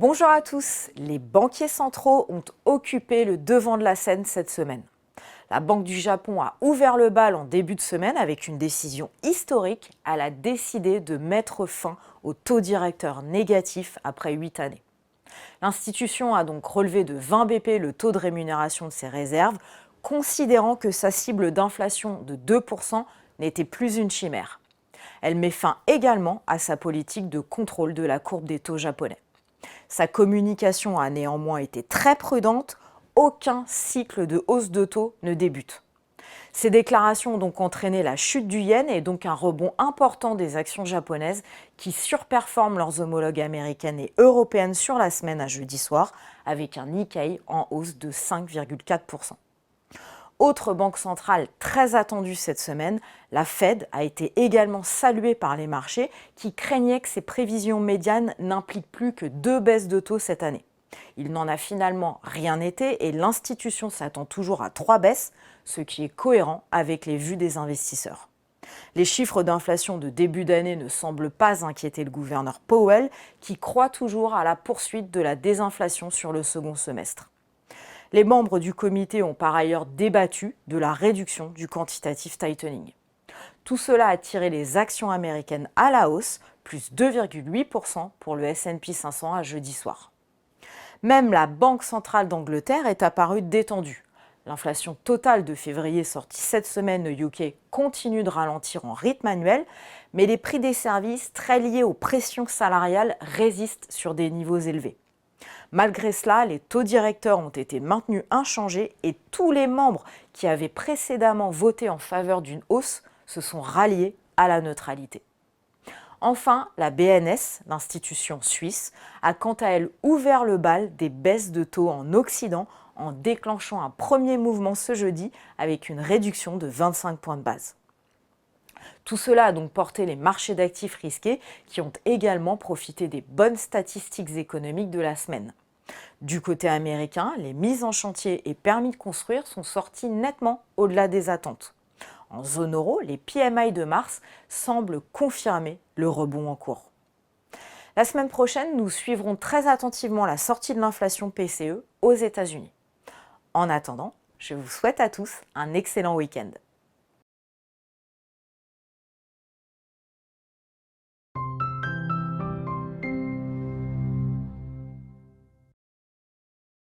Bonjour à tous, les banquiers centraux ont occupé le devant de la scène cette semaine. La Banque du Japon a ouvert le bal en début de semaine avec une décision historique. Elle a décidé de mettre fin au taux directeur négatif après 8 années. L'institution a donc relevé de 20 BP le taux de rémunération de ses réserves, considérant que sa cible d'inflation de 2% n'était plus une chimère. Elle met fin également à sa politique de contrôle de la courbe des taux japonais. Sa communication a néanmoins été très prudente, aucun cycle de hausse de taux ne débute. Ces déclarations ont donc entraîné la chute du yen et donc un rebond important des actions japonaises qui surperforment leurs homologues américaines et européennes sur la semaine à jeudi soir, avec un Nikkei en hausse de 5,4%. Autre banque centrale très attendue cette semaine, la Fed a été également saluée par les marchés qui craignaient que ses prévisions médianes n'impliquent plus que 2 baisses de taux cette année. Il n'en a finalement rien été et l'institution s'attend toujours à 3 baisses, ce qui est cohérent avec les vues des investisseurs. Les chiffres d'inflation de début d'année ne semblent pas inquiéter le gouverneur Powell, qui croit toujours à la poursuite de la désinflation sur le second semestre. Les membres du comité ont par ailleurs débattu de la réduction du quantitative tightening. Tout cela a tiré les actions américaines à la hausse, plus 2,8% pour le S&P 500 à jeudi soir. Même la Banque centrale d'Angleterre est apparue détendue. L'inflation totale de février sortie cette semaine au UK continue de ralentir en rythme annuel, mais les prix des services très liés aux pressions salariales résistent sur des niveaux élevés. Malgré cela, les taux directeurs ont été maintenus inchangés et tous les membres qui avaient précédemment voté en faveur d'une hausse se sont ralliés à la neutralité. Enfin, la BNS, l'institution suisse, a quant à elle ouvert le bal des baisses de taux en Occident en déclenchant un premier mouvement ce jeudi avec une réduction de 25 points de base. Tout cela a donc porté les marchés d'actifs risqués qui ont également profité des bonnes statistiques économiques de la semaine. Du côté américain, les mises en chantier et permis de construire sont sortis nettement au-delà des attentes. En zone euro, les PMI de mars semblent confirmer le rebond en cours. La semaine prochaine, nous suivrons très attentivement la sortie de l'inflation PCE aux États-Unis. En attendant, je vous souhaite à tous un excellent week-end.